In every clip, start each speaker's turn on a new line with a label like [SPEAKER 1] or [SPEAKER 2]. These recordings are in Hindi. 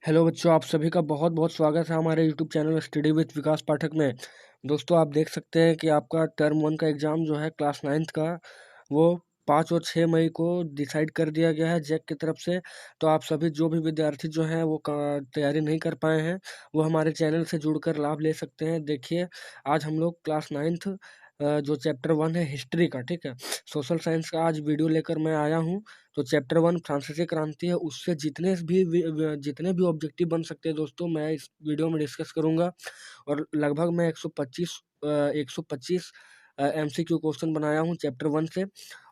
[SPEAKER 1] हेलो बच्चों, आप सभी का बहुत बहुत स्वागत है हमारे यूट्यूब चैनल स्टडी विद विकास पाठक में। दोस्तों, आप देख सकते हैं कि आपका टर्म 1 का एग्ज़ाम जो है क्लास 9th का, वो 5 और 6 मई को डिसाइड कर दिया गया है जैक की तरफ से। तो आप सभी जो भी विद्यार्थी जो हैं वो तैयारी नहीं कर पाए हैं, वो हमारे चैनल से जुड़कर लाभ ले सकते हैं। देखिए, आज हम लोग क्लास 9th जो चैप्टर 1 है हिस्ट्री का, ठीक है, सोशल साइंस का आज वीडियो लेकर मैं आया हूँ। तो चैप्टर 1 फ्रांसीसी क्रांति है, उससे जितने भी ऑब्जेक्टिव बन सकते हैं दोस्तों, मैं इस वीडियो में डिस्कस करूंगा। और लगभग मैं 125 एमसीक्यू क्वेश्चन बनाया हूं चैप्टर 1 से,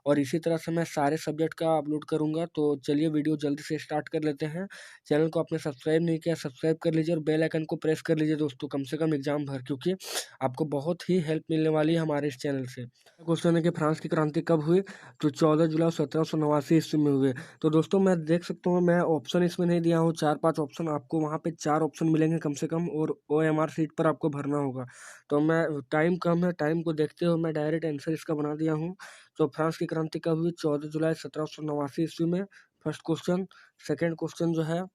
[SPEAKER 1] और इसी तरह से मैं सारे सब्जेक्ट का अपलोड करूंगा। तो चलिए वीडियो जल्दी से स्टार्ट कर लेते हैं। चैनल को आपने सब्सक्राइब नहीं किया, सब्सक्राइब कर लीजिए और बेल आइकन को प्रेस कर लीजिए दोस्तों, कम से कम एग्जाम भर, क्योंकि आपको बहुत ही हेल्प मिलने वाली है हमारे इस चैनल से। क्वेश्चन है कि फ्रांस की क्रांति कब हुई? तो 14 जुलाई 1789 ईस्वी में हुए। तो दोस्तों, मैं देख सकता हूँ, मैं ऑप्शन इसमें नहीं दिया हूँ, 4-5 ऑप्शन आपको वहाँ पे 4 ऑप्शन मिलेंगे कम से कम, और OMR सीट पर आपको भरना होगा। तो मैं, टाइम कम है, टाइम को देखते हुए मैं डायरेक्ट आंसर इसका बना दिया हूँ। तो फ्रांस की क्रांति कब हुई? 14 जुलाई 1789 ईस्वी में, फर्स्ट क्वेश्चन। सेकेंड क्वेश्चन जो है,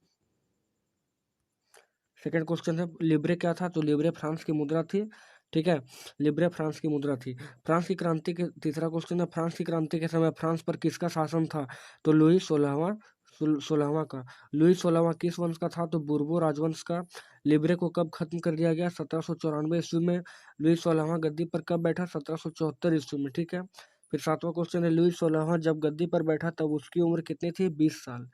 [SPEAKER 1] सेकेंड क्वेश्चन है लिब्रे क्या था? तो लिब्रे फ्रांस की मुद्रा थी, ठीक है, लिब्रे फ्रांस की मुद्रा थी। फ्रांस की क्रांति के तीसरा क्वेश्चन है, फ्रांस की क्रांति के समय फ्रांस पर किसका शासन था? तो लुई 16वां का। लुई 16वां किस वंश का था? तो बुर्बो राजवंश का। लिब्रे को कब खत्म कर दिया गया? 1794 ईस्वी में। लुई 16वां गद्दी पर कब बैठा? 1774 ईस्वी में, ठीक है। फिर सातवां क्वेश्चन है, लुई 16वां जब गद्दी पर बैठा तब उसकी उम्र कितनी थी? 20 साल।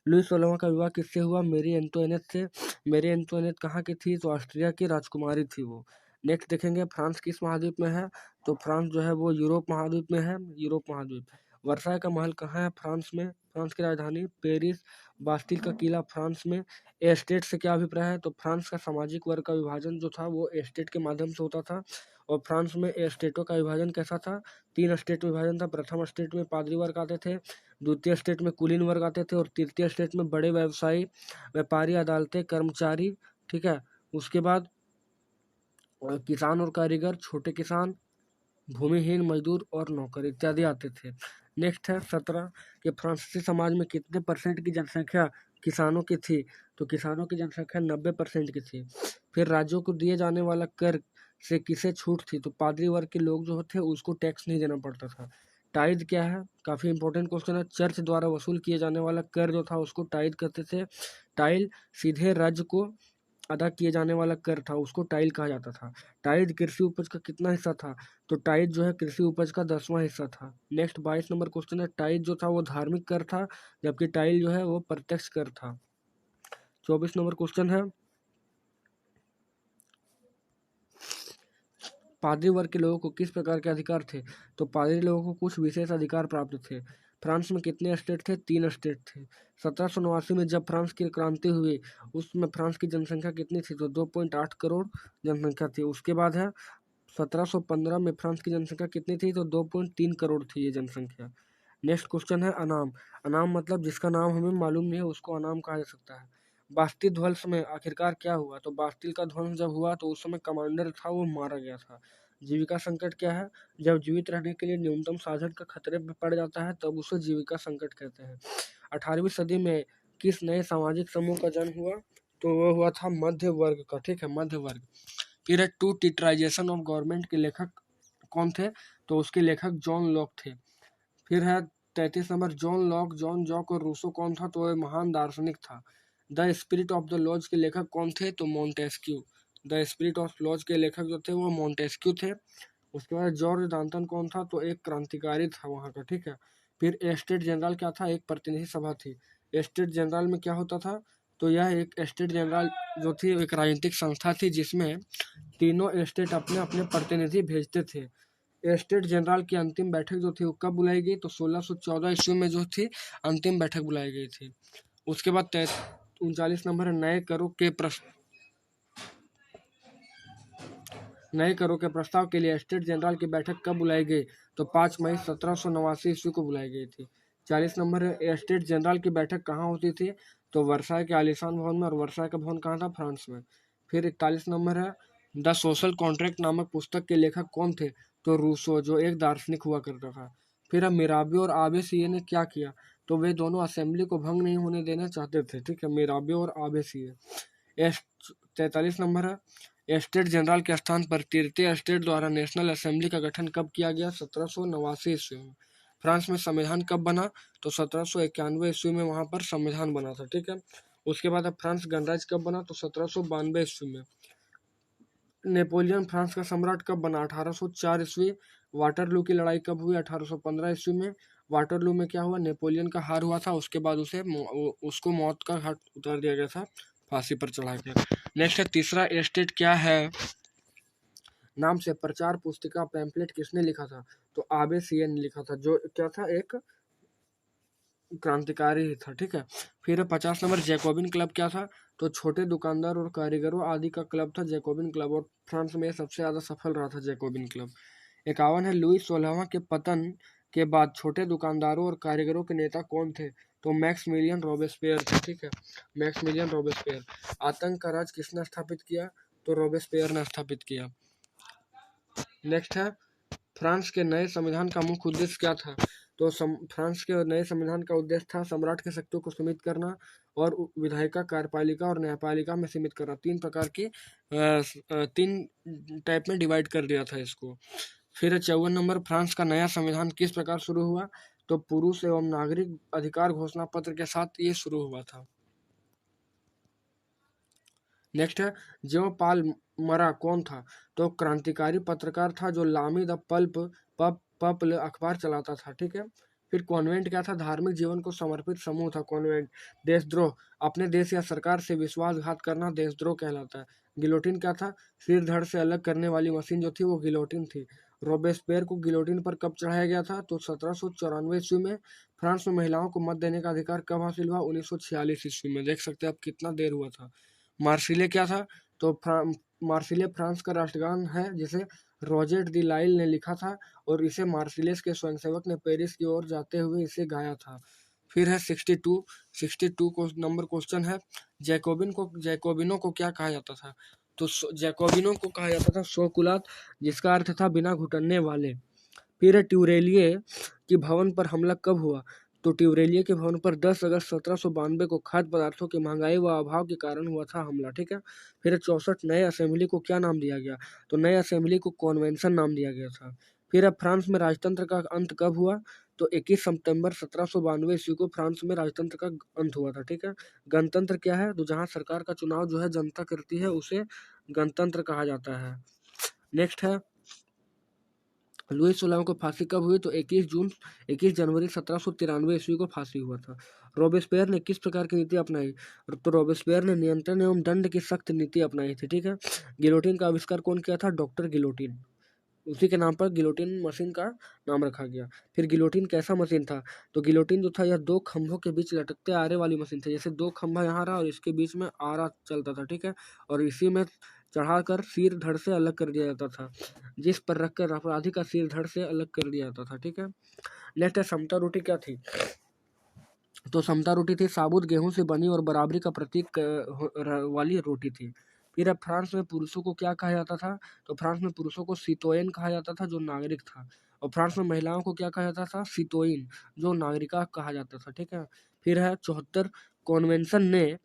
[SPEAKER 1] लुई 16वां का विवाह किससे हुआ? मेरी एंटोइनेट से। मेरी एंटोइनेट कहाँ की थी? तो ऑस्ट्रिया की राजकुमारी थी वो। नेक्स्ट देखेंगे, फ्रांस किस महाद्वीप में है? तो फ्रांस जो है वो यूरोप महाद्वीप में है, यूरोप महाद्वीप। वर्साय का महल कहाँ है? फ्रांस में। फ्रांस की राजधानी पेरिस। बास्टिल का किला फ्रांस में। एस्टेट से क्या अभिप्राय है? तो फ्रांस का सामाजिक वर्ग का विभाजन जो था वो एस्टेट के माध्यम से होता था। और फ्रांस में एस्टेटों का विभाजन कैसा था? 3 स्टेट में विभाजन था। प्रथम स्टेट में पादरी वर्ग आते थे, द्वितीय स्टेट में कुलीन वर्ग आते थे, और तृतीय स्टेट में बड़े व्यवसायी, व्यापारी, अदालतें, कर्मचारी, ठीक है। उसके बाद किसान और कारीगर, छोटे किसान, भूमिहीन मजदूर और नौकर इत्यादि आते थे। नेक्स्ट है 17 कि फ्रांसीसी समाज में कितने परसेंट की जनसंख्या किसानों की थी? तो किसानों की जनसंख्या 90% की थी। फिर राज्यों को दिए जाने वाला कर से किसे छूट थी? तो पादरी वर्ग के लोग जो थे उसको टैक्स नहीं देना पड़ता था। टाइद क्या है? काफी इंपॉर्टेंट क्वेश्चन है। चर्च द्वारा वसूल किए जाने वाला कर जो था उसको टाइद कहते थे। टाइल सीधे राज्य को अदा किए जाने वाला कर था, उसको टाइल कहा जाता था। टाइल कृषि उपज का कितना हिस्सा था? तो टाइल जो है कृषि उपज का 10वां हिस्सा था। नेक्स्ट 22 नंबर क्वेश्चन है, टाइल जो था वो धार्मिक कर था, जबकि टाइल जो है वो प्रत्यक्ष कर था। 24 नंबर क्वेश्चन है, पादरी वर्ग के लोगों को किस प्रकार के अधिकार थे? तो पादरी लोगों को कुछ विशेष अधिकार प्राप्त थे। फ्रांस में कितने स्टेट थे? 3 स्टेट थे। 1789 में जब फ्रांस की क्रांति हुई, उसमें फ्रांस की जनसंख्या कितनी थी? तो 2.8 करोड़ जनसंख्या थी। उसके बाद है 1715 में फ्रांस की जनसंख्या कितनी थी? तो 2.3 करोड़ थी ये जनसंख्या। नेक्स्ट क्वेश्चन है, अनाम। अनाम मतलब जिसका नाम हमें मालूम नहीं है उसको अनाम कहा जा सकता है। बास्तिल ध्वंस में आखिरकार क्या हुआ? तो बास्तिल का ध्वंस जब हुआ तो उस समय कमांडर था वो मारा गया था। जीविका संकट क्या है? जब जीवित रहने के लिए न्यूनतम साधन का खतरे में पड़ जाता है तब उसे जीविका संकट कहते हैं। 18वीं सदी में किस नए सामाजिक समूह का जन्म हुआ? तो वो हुआ था मध्य वर्ग का, ठीक है, मध्य वर्ग। फिर है टू टिट्राइजेशन ऑफ गवर्नमेंट के लेखक कौन थे? तो उसके लेखक जॉन लॉक थे। फिर है 33 नंबर, जॉन लॉक, जॉन जॉक और रूसो कौन था? तो वह महान दार्शनिक था। The spirit of the laws के लेखक कौन थे? तो Montesquieu. The spirit of laws के लेखक जो थे वो मोंटेस्क्यू थे। उसके बाद जॉर्ज डाल्टन कौन था? तो एक क्रांतिकारी था वहाँ का, ठीक है। फिर एस्टेट जनरल क्या था? एक प्रतिनिधि सभा थी। एस्टेट जनरल में क्या होता था? तो यह एक एस्टेट जनरल जो थी एक राजनीतिक संस्था थी जिसमें तीनों एस्टेट अपने अपने प्रतिनिधि भेजते थे। एस्टेट जनरल की अंतिम बैठक जो थी वो कब बुलाई गई? तो 1614 ईस्वी में जो थी अंतिम बैठक बुलाई गई थी। उसके बाद 39 नंबर है, नए करों के प्रस्ताव के लिए एस्टेट जनरल की बैठक कब बुलाई गई? तो 5 मई 1789 ईस्वी को बुलाई गई थी। 40 नंबर है, एस्टेट जनरल की बैठक कहाँ होती थी? तो वर्साई के आलीशान भवन में, और वर्साई का भवन कहाँ था? फ्रांस में। फिर 41 नंबर है, द सोशल कॉन्ट्रैक्ट नामक पुस्तक के लेखक कौन थे? तो रूसो, जो एक दार्शनिक हुआ करता था। फिर अब मिराबे और आबे सिए ने क्या किया? तो वे दोनों असेंबली को भंग नहीं होने देना चाहते थे, ठीक है, मिराबे और आबेसिए। 43 नंबर है, स्टेट जनरल के स्थान पर तृतीय स्टेट द्वारा नेशनल असेंबली का गठन कब किया गया? 1789 ईस्वी में। फ्रांस में संविधान कब बना? तो 1791 ईस्वी में वहां पर संविधान बना था, ठीक है। उसके बाद अब फ्रांस गणराज्य कब बना? तो 1792 ईस्वी में। नेपोलियन फ्रांस का सम्राट कब बना? 1804 ईस्वी। वाटरलू की लड़ाई कब हुई? 1815 ईस्वी में। वाटरलू में क्या हुआ? नेपोलियन का हार हुआ था, उसके बाद उसको मौत का घाट उतार दिया गया था, फांसी पर चढ़ा के। नेक्स्ट है तीसरा स्टेट क्या है नाम से प्रचार पुस्तिका पैम्पलेट किसने लिखा था? तो आबे सिए ने लिखा था, जो क्या था, एक क्रांतिकारी ही था, ठीक है। फिर 50 नंबर, जैकोबिन क्लब क्या था? तो छोटे दुकानदार और कारीगरों आदि का क्लब था जैकोबिन क्लब, और फ्रांस में सबसे ज्यादा सफल रहा था जैकोबिन क्लब। 51 है, लुई 16वां के पतन के बाद छोटे दुकानदारों और कारीगरों के नेता कौन थे? तो मैक्समिलियन रॉबेस्पियर थे, ठीक है, मैक्समिलियन रॉबेस्पियर। आतंक का राज किसने स्थापित किया? तो रॉबेस्पियर ने स्थापित किया। नेक्स्ट है, फ्रांस के नए संविधान का मुख्य उद्देश्य क्या था? तो फ्रांस के नए संविधान का उद्देश्य था सम्राट के शक्तियों को सीमित करना और विधायिका, कार्यपालिका और न्यायपालिका में सीमित करना। तीन प्रकार की तीन टाइप में डिवाइड कर दिया था इसको। फिर 54 नंबर, फ्रांस का नया संविधान किस प्रकार शुरू हुआ? तो पुरुष एवं नागरिक अधिकार घोषणा पत्र के साथ ये शुरू हुआ था। नेक्स्ट है, ज्यो पाल मरा कौन था? तो क्रांतिकारी पत्रकार था जो लामी द पप्ल अखबार चलाता था, ठीक है। फिर कॉन्वेंट क्या था? धार्मिक जीवन को समर्पित समूह था कॉन्वेंट। देशद्रोह, अपने देश या सरकार से विश्वासघात करना देशद्रोह कहलाता है। गिलोटिन क्या था? सिर धड़ से अलग करने वाली मशीन जो थी वो गिलोटिन थी। रोबेस्पेयर को गिलोटिन पर कब चढ़ाया गया था? तो 1794 ईस्वी में। फ्रांस में महिलाओं को मत देने का अधिकार कब हासिल हुआ? 1946 ईस्वी में। देख सकते हैं अब कितना देर हुआ था। मार्सिले क्या था? तो मार्सिले फ्रांस का राष्ट्रगान है जिसे रॉजेट दी लाइल ने लिखा था, और इसे मार्सिलेस के स्वयंसेवक ने पेरिस की ओर जाते हुए इसे गाया था। फिर है 62 को नंबर क्वेश्चन है, जैकोबिनों को क्या कहा जाता था? तो जैकोबिनों को कहा जाता था शोकुलात, जिसका अर्थ था बिना घुटनने वाले। फिर ट्यूरेलिये की भवन पर हमला कब हुआ? तो ट्यूरेलिये के भवन पर 10 अगस्त 1792 को खाद्य पदार्थों की महंगाई व अभाव के कारण हुआ था हमला, ठीक है। फिर 64, नए असेंबली को क्या नाम दिया गया? तो नए असेंबली को कॉन्वेंशन नाम दिया गया था। फिर अब फ्रांस में राजतंत्र का अंत कब हुआ? तो 21 सितंबर 1792 ईस्वी को फ्रांस में राजतंत्र का अंत हुआ था, ठीक है। गणतंत्र क्या है? तो जहाँ सरकार का चुनाव जो है जनता करती है उसे गणतंत्र कहा जाता है। नेक्स्ट है, लुई 16 को फांसी कब हुई? तो 21 जनवरी 1793 ईस्वी को फांसी हुआ था। रॉबेस्पेयर ने किस प्रकार की नीति अपनाई? तो रॉबेस्पेयर ने नियंत्रण एवं दंड की सख्त नीति अपनाई थी, ठीक है। गिलोटिन का आविष्कार कौन किया था? Doctor Guillotin. उसी के नाम पर गिलोटिन मशीन का नाम रखा गया। फिर गिलोटिन कैसा मशीन था? तो गिलोटिन जो था यह दो खंभों के बीच लटकते आरे वाली मशीन थी। जैसे दो खंभा यहाँ रहा और इसके बीच में आरा चलता था, ठीक है, और इसी में चढ़ाकर सिर धड़ से अलग कर दिया जाता था, जिस पर रखकर अपराधी का सिर धड़ से अलग कर दिया जाता था, ठीक है। नेक्स्ट है, समता रोटी क्या थी? तो समता रोटी थी साबुत गेहूं से बनी और बराबरी का प्रतीक वाली रोटी थी। फिर अब फ्रांस में पुरुषों को क्या कहा जाता था? तो फ्रांस में पुरुषों को सितोयन कहा जाता था, जो नागरिक था। और फ्रांस में महिलाओं को क्या कहा जाता था? सितोइन, जो नागरिका कहा जाता था, ठीक है। फिर है 74, कॉन्वेंशन ने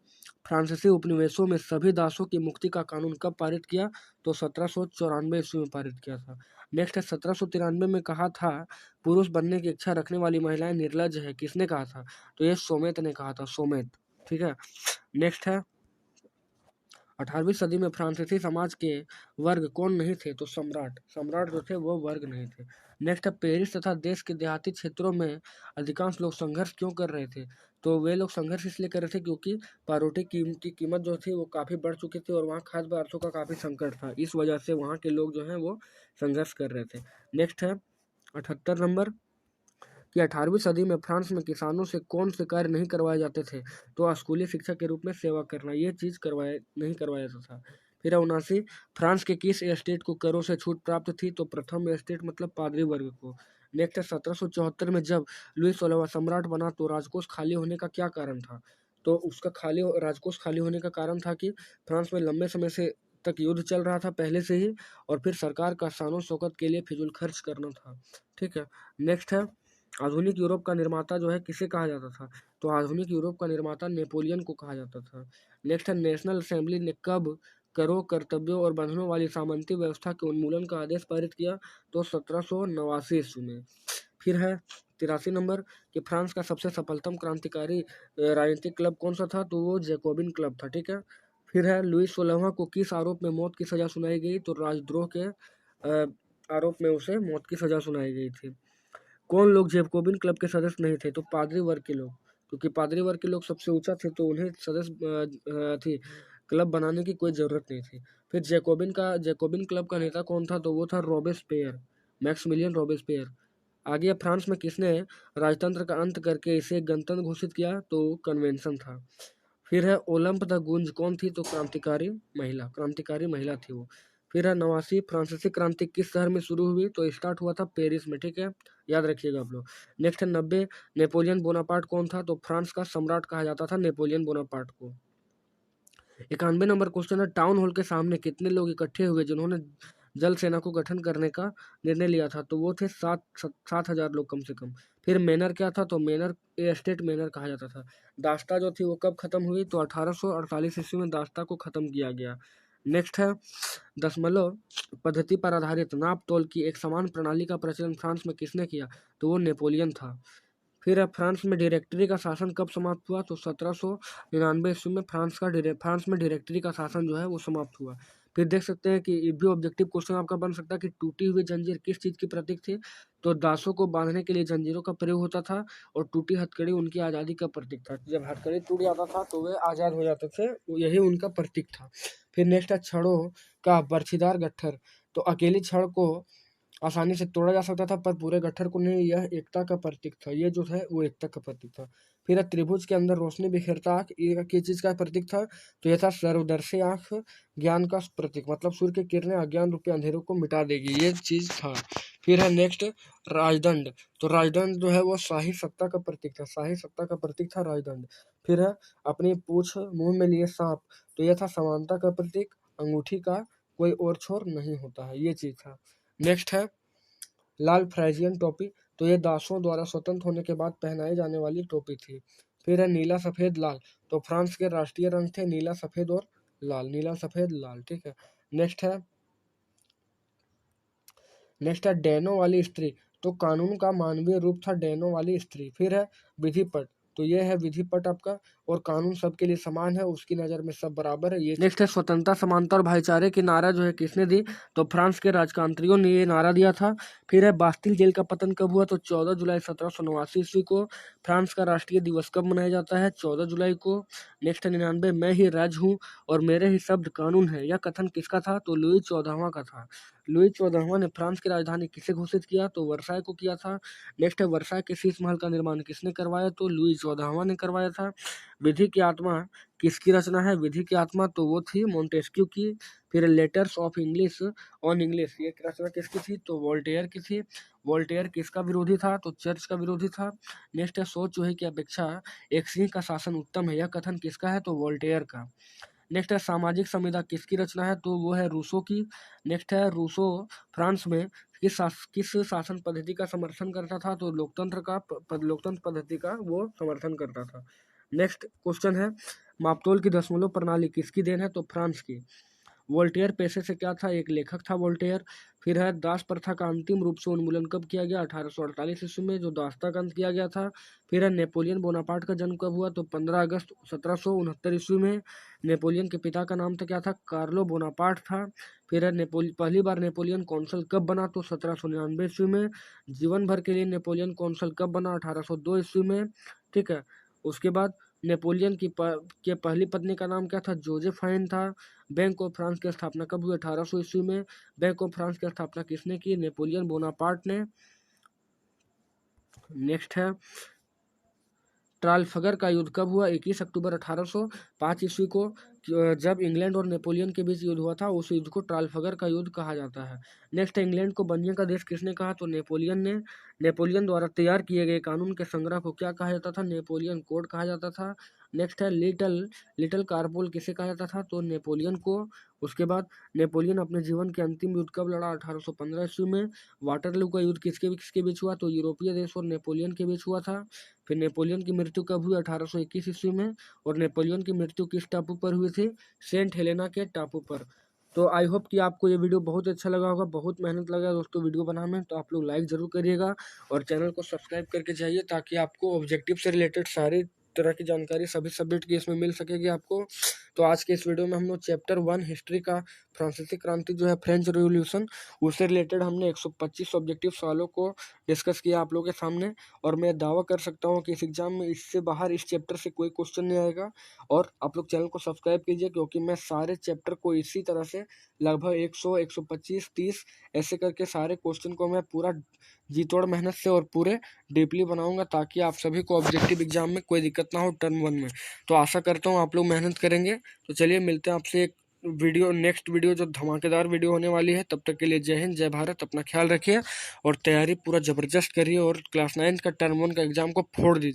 [SPEAKER 1] फ्रांसीसी उपनिवेशों में सभी दासों की मुक्ति का कानून कब पारित किया? तो 1794 ईस्वी में पारित किया था। नेक्स्ट है, 1793 में कहा था पुरुष बनने की इच्छा रखने वाली महिलाएं निर्लज है, किसने कहा था? तो ये सोमेत ने कहा था, सोमेत, ठीक है। नेक्स्ट है, 18वीं सदी में फ्रांसीसी समाज के वर्ग कौन नहीं थे? तो सम्राट, सम्राट जो थे वो वर्ग नहीं थे। नेक्स्ट है, पेरिस तथा देश के देहाती क्षेत्रों में अधिकांश लोग संघर्ष क्यों कर रहे थे? तो वे लोग संघर्ष इसलिए कर रहे थे क्योंकि पारोटी की कीमत जो थी वो काफ़ी बढ़ चुकी थी और वहाँ खाद्य पदार्थों का काफ़ी संकट था। इस वजह से वहाँ के लोग जो हैं वो संघर्ष कर रहे थे। नेक्स्ट है 78 नंबर, कि 18वीं सदी में फ्रांस में किसानों से कौन से कार्य नहीं करवाए जाते थे? तो स्कूली शिक्षा के रूप में सेवा करना, ये चीज़ नहीं करवाया जाता था। फिर 79, फ्रांस के किस एस्टेट को करों से छूट प्राप्त थी? तो प्रथम एस्टेट मतलब पादरी वर्ग को। नेक्स्ट है, 1774 में जब लुई 16वां सम्राट बना तो राजकोष खाली होने का क्या कारण था? तो उसका राजकोष खाली होने का कारण था कि फ्रांस में लंबे समय से तक युद्ध चल रहा था पहले से ही, और फिर सरकार का शानो शौकत के लिए फिजूल खर्च करना था, ठीक है। नेक्स्ट है आधुनिक यूरोप का निर्माता जो है किसे कहा जाता था? तो आधुनिक यूरोप का निर्माता नेपोलियन को कहा जाता था। नेक्स्ट है, नेशनल असेंबली ने कब करों, कर्तव्यों और बंधनों वाली सामंती व्यवस्था के उन्मूलन का आदेश पारित किया? तो 1789 ईस्वी में। फिर है 83 नंबर कि फ्रांस का सबसे सफलतम क्रांतिकारी राजनीतिक क्लब कौन सा था? तो वो जैकोबिन क्लब था। ठीक है। फिर है लुई 16वां को किस आरोप में मौत की सजा सुनाई गई? तो राजद्रोह के आरोप में उसे मौत की सजा सुनाई गई थी। कौन लोग जैकोबिन क्लब के सदस्य नहीं थे? तो पादरी वर्ग के लोग, क्योंकि पादरी वर्ग के लोग सबसे ऊंचा थे तो उन्हें सदस्य थी क्लब बनाने की कोई जरूरत नहीं थी। फिर जैकोबिन क्लब का नेता कौन था? तो वो था रॉबेस्पियर, मैक्सिमिलियन रॉबेस्पियर। आगे फ्रांस में किसने राजतंत्र का अंत करके इसे गणतंत्र घोषित किया? तो कन्वेंशन था। फिर है ओलंप द गुंज कौन थी? तो क्रांतिकारी महिला थी वो। फिर है 89 फ्रांसीसी क्रांति किस शहर में शुरू हुई? तो स्टार्ट हुआ था पेरिस में। ठीक है, याद रखिएगा आप लोग। नेक्स्ट है 90 नेपोलियन बोनापार्ट कौन था? तो फ्रांस का सम्राट कहा जाता था नेपोलियन बोनापार्ट को। 91 नंबर क्वेश्चन है, टाउन हॉल के सामने कितने लोग इकट्ठे हुए जिन्होंने जल सेना को गठन करने का निर्णय लिया था? तो वो थे 7,000 लोग कम से कम। फिर मैनर क्या था? तो मैनर एस्टेट मैनर कहा जाता था। दास्ता जो थी वो कब खत्म हुई? तो 1848 ईस्वी में दास्ता को खत्म किया गया। नेक्स्ट है दशमलव पद्धति पर आधारित नाप तोल की एक समान प्रणाली का प्रचलन फ्रांस में किसने किया? तो वो नेपोलियन था। फिर अब फ्रांस में डायरेक्टरी का शासन कब समाप्त हुआ? तो 1799 ईस्वी में फ्रांस में डायरेक्टरी का शासन जो है वो समाप्त हुआ। फिर देख सकते हैं कि ये भी ऑब्जेक्टिव क्वेश्चन आपका बन सकता है कि टूटी हुई जंजीर किस चीज़ की प्रतीक थी? तो दासों को बांधने के लिए जंजीरों का प्रयोग होता था और टूटी हथकड़ी उनकी आज़ादी का प्रतीक था। जब हथकड़ी टूट जाता था तो वे आज़ाद हो जाते थे, यही उनका प्रतीक था। फिर नेक्स्ट है छड़ों का बर्छीदार गट्ठर। तो अकेली छड़ को आसानी से तोड़ा जा सकता था पर पूरे गट्ठर को नहीं, यह एकता का प्रतीक था। ये जो है वो एकता का प्रतीक था। फिर त्रिभुज के अंदर रोशनी बिखेरता आंख, ये किस चीज का प्रतीक था? तो यह था सर्वदर्शी आंख, ज्ञान का प्रतीक, मतलब सूर्य की किरणें अज्ञान रूपी अंधेरों को मिटा देगी, ये चीज था। फिर है नेक्स्ट राजदंड। तो राजदंड जो है वो शाही सत्ता का प्रतीक था, शाही सत्ता का प्रतीक था राजदंड। फिर है अपनी पूछ मुंह में लिए सांप। तो यह था समानता का प्रतीक, अंगूठी का कोई और छोर नहीं होता है, ये चीज था। नेक्स्ट है लाल फ्राइजियन टोपी। तो ये दासों द्वारा स्वतंत्र होने के बाद पहनाई जाने वाली टोपी थी। फिर है नीला सफेद लाल। तो फ्रांस के राष्ट्रीय रंग थे नीला सफेद और लाल, नीला सफेद लाल। ठीक है। नेक्स्ट है डेनो वाली स्त्री। तो कानून का मानवीय रूप था डेनो वाली स्त्री। फिर है विधिपट। तो ये है विधिपट आपका, और कानून सबके लिए समान है, उसकी नज़र में सब बराबर है। ये नेक्स्ट है स्वतंत्रता, समानता और भाईचारे की नारा जो है किसने दी? तो फ्रांस के राजतंत्रियों ने ये नारा दिया था। फिर है बास्तिल जेल का पतन कब हुआ? तो 14 जुलाई 1789 ईस्वी को। फ्रांस का राष्ट्रीय दिवस कब मनाया जाता है? 14 जुलाई को। नेक्स्ट है 99 मैं ही राज हूँ और मेरे ही शब्द कानून है, यह कथन किसका था? तो लुई 14वां का था। लुई 14वां ने फ्रांस की राजधानी किसे घोषित किया? तो वर्साय को किया था। नेक्स्ट है वर्साय के शीश महल का निर्माण किसने करवाया? तो लुई 14वां ने करवाया था। विधि की आत्मा किसकी रचना है? विधि की आत्मा तो वो थी मोंटेस्क्यू की। फिर letters of English on English, ये रचना किसकी थी? तो वोल्टेयर की थी। वोल्टेयर किसका विरोधी था? तो चर्च का विरोधी था। नेक्स्ट है सोच चूहे की अपेक्षा एक सिंह का शासन उत्तम है, यह कथन किसका है? तो वोल्टेयर का। नेक्स्ट है सामाजिक संविदा किसकी रचना है? तो वो है रूसो की। नेक्स्ट है रूसो फ्रांस में किस शासन पद्धति का समर्थन करता था? तो लोकतंत्र पद्धति का वो समर्थन करता था। नेक्स्ट क्वेश्चन है मापतोल की दशमलव प्रणाली किसकी देन है? तो फ्रांस की। वोल्टेयर पेशे से क्या था? एक लेखक था वोल्टेयर। फिर है दास प्रथा का अंतिम रूप से उन्मूलन कब किया गया? 1848 ईस्वी में, जो दास्ता का अंत किया गया था। फिर है नेपोलियन बोनापार्ट का जन्म कब हुआ? तो 15 अगस्त 1769 ईस्वी में। नेपोलियन के पिता का नाम तो क्या था? कार्लो बोनापार्ट था। फिर है पहली बार नेपोलियन कौंसल कब बना? तो 1799 ईस्वी में। जीवन भर के लिए नेपोलियन कौंसल कब बना? 1802 ईस्वी में। ठीक है। उसके बाद नेपोलियन के पहली पत्नी का नाम क्या था? जोजेफाइन था। बैंक ऑफ फ्रांस की स्थापना कब हुई? 1800 ईस्वी में। बैंक ऑफ फ्रांस की स्थापना किसने की? नेपोलियन बोनापार्ट ने। नेक्स्ट है ट्राफलगर का युद्ध कब हुआ? 21 अक्टूबर 1805 ईस्वी को। जब इंग्लैंड और नेपोलियन के बीच युद्ध हुआ था उस युद्ध को ट्राफलगर का युद्ध कहा जाता है। नेक्स्ट, इंग्लैंड को बनिए का देश किसने कहा? तो नेपोलियन ने। नेपोलियन द्वारा तैयार किए गए कानून के संग्रह को क्या कहा जाता था? नेपोलियन कोड कहा जाता था। नेक्स्ट है लिटिल कारपोल किसे कहा जाता था? तो नेपोलियन को। उसके बाद नेपोलियन अपने जीवन के अंतिम युद्ध कब लड़ा? 1815 ईस्वी में। वाटरलू का युद्ध किसके किसके बीच हुआ? तो यूरोपीय देश और नेपोलियन के बीच हुआ था। फिर नेपोलियन की मृत्यु कब हुई? 1821 ईस्वी में। और नेपोलियन की मृत्यु किस टापू पर हुई थी? सेंट हेलेना के टापू पर। तो आई होप कि आपको ये वीडियो बहुत अच्छा लगा होगा, बहुत मेहनत लगा दोस्तों वीडियो बनाने में, तो आप लोग लाइक ज़रूर करिएगा और चैनल को सब्सक्राइब करके जाइए ताकि आपको ऑब्जेक्टिव से रिलेटेड सारी तरह की जानकारी सभी सब्जेक्ट की इसमें मिल सकेगी आपको। तो आज के इस वीडियो में हम लोग चैप्टर 1 हिस्ट्री का फ्रांसीसी क्रांति जो है फ्रेंच रिवॉल्यूशन, उससे रिलेटेड हमने 125 ऑब्जेक्टिव सवालों को डिस्कस किया आप लोगों के सामने। और मैं दावा कर सकता हूँ कि इस एग्जाम में इससे बाहर इस चैप्टर से कोई क्वेश्चन नहीं आएगा। और आप लोग चैनल को सब्सक्राइब कीजिए क्योंकि मैं सारे चैप्टर को इसी तरह से लगभग 100, 125, 30 ऐसे करके सारे क्वेश्चन को मैं पूरा जी तोड़ मेहनत से और पूरे डीपली बनाऊंगा ताकि आप सभी को ऑब्जेक्टिव एग्जाम में कोई दिक्कत ना हो टर्म 1 में। तो आशा करता हूँ आप लोग मेहनत करेंगे। तो चलिए मिलते हैं आपसे एक नेक्स्ट वीडियो जो धमाकेदार वीडियो होने वाली है। तब तक के लिए जय हिंद, जय भारत, अपना ख्याल रखिए और तैयारी पूरा जबरदस्त करिए और क्लास 9 का टर्म 1 का एग्जाम को फोड़ दीजिए।